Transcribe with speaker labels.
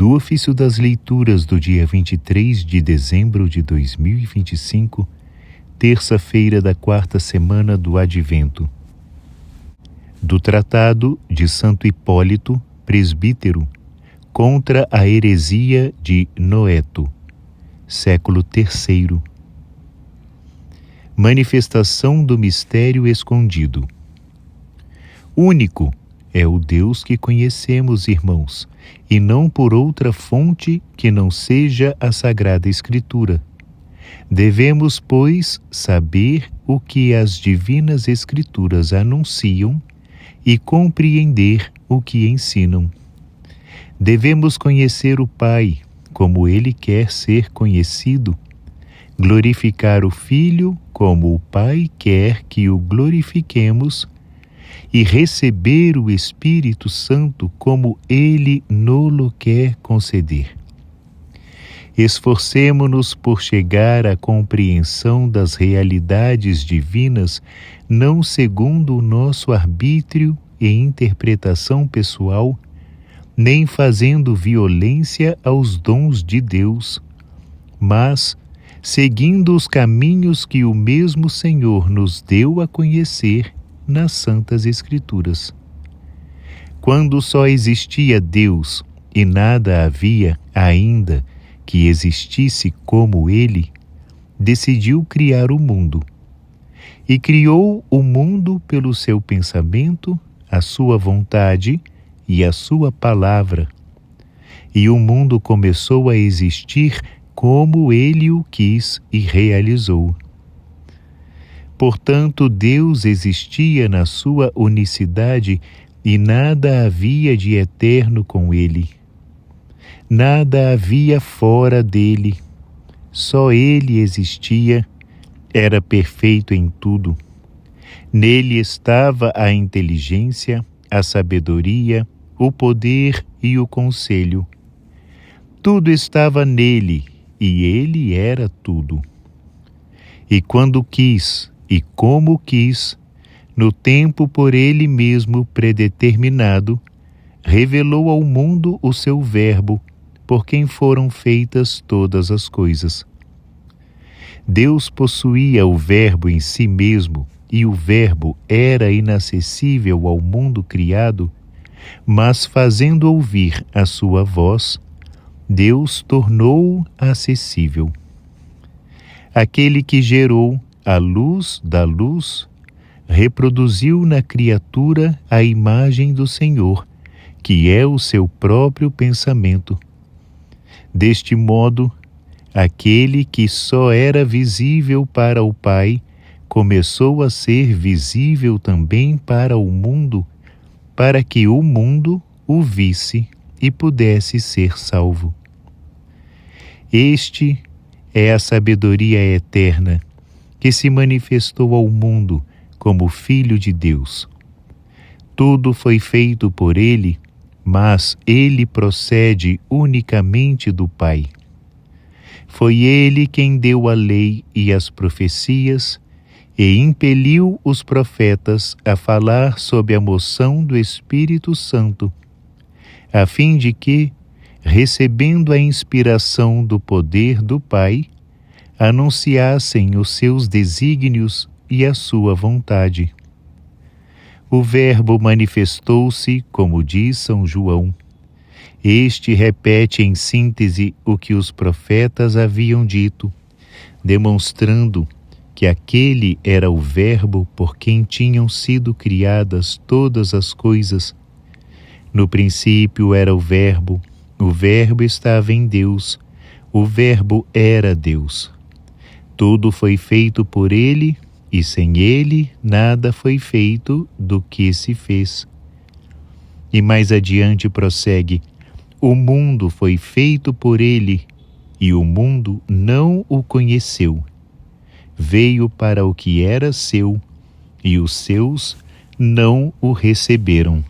Speaker 1: do ofício das leituras do dia 23 de dezembro de 2025, terça-feira da quarta semana do Advento. Do Tratado de Santo Hipólito, presbítero, contra a heresia de Noeto, século III. Manifestação do mistério escondido. Único é o Deus que conhecemos, irmãos, e não por outra fonte que não seja a Sagrada Escritura. Devemos, pois, saber o que as divinas Escrituras anunciam e compreender o que ensinam. Devemos conhecer o Pai, como Ele quer ser conhecido, glorificar o Filho, como o Pai quer que o glorifiquemos, e receber o Espírito Santo como Ele nolo quer conceder. Esforcemo-nos por chegar à compreensão das realidades divinas, não segundo o nosso arbítrio e interpretação pessoal, nem fazendo violência aos dons de Deus, mas seguindo os caminhos que o mesmo Senhor nos deu a conhecer nas Santas Escrituras. Quando só existia Deus e nada havia ainda que existisse como Ele, decidiu criar o mundo. E criou o mundo pelo seu pensamento, a sua vontade e a sua palavra. E o mundo começou a existir como Ele o quis e realizou. Portanto, Deus existia na sua unicidade e nada havia de eterno com Ele. Nada havia fora dele. Só Ele existia, era perfeito em tudo. Nele estava a inteligência, a sabedoria, o poder e o conselho. Tudo estava nele e Ele era tudo. E quando quis e como quis, no tempo por Ele mesmo predeterminado, revelou ao mundo o seu Verbo, por quem foram feitas todas as coisas. Deus possuía o Verbo em si mesmo, e o Verbo era inacessível ao mundo criado, mas fazendo ouvir a sua voz, Deus tornou-o acessível. Aquele que gerou a luz da luz, reproduziu na criatura a imagem do Senhor, que é o seu próprio pensamento. Deste modo, aquele que só era visível para o Pai, começou a ser visível também para o mundo, para que o mundo o visse e pudesse ser salvo. Este é a sabedoria eterna, que se manifestou ao mundo como Filho de Deus. Tudo foi feito por Ele, mas Ele procede unicamente do Pai. Foi Ele quem deu a lei e as profecias e impeliu os profetas a falar sob a moção do Espírito Santo, a fim de que, recebendo a inspiração do poder do Pai, anunciassem os seus desígnios e a sua vontade. O Verbo manifestou-se, como diz São João. Este repete em síntese o que os profetas haviam dito, demonstrando que aquele era o Verbo por quem tinham sido criadas todas as coisas. No princípio era o Verbo estava em Deus, o Verbo era Deus. Tudo foi feito por Ele, e sem Ele nada foi feito do que se fez. E mais adiante prossegue: o mundo foi feito por Ele, e o mundo não o conheceu. Veio para o que era seu, e os seus não o receberam.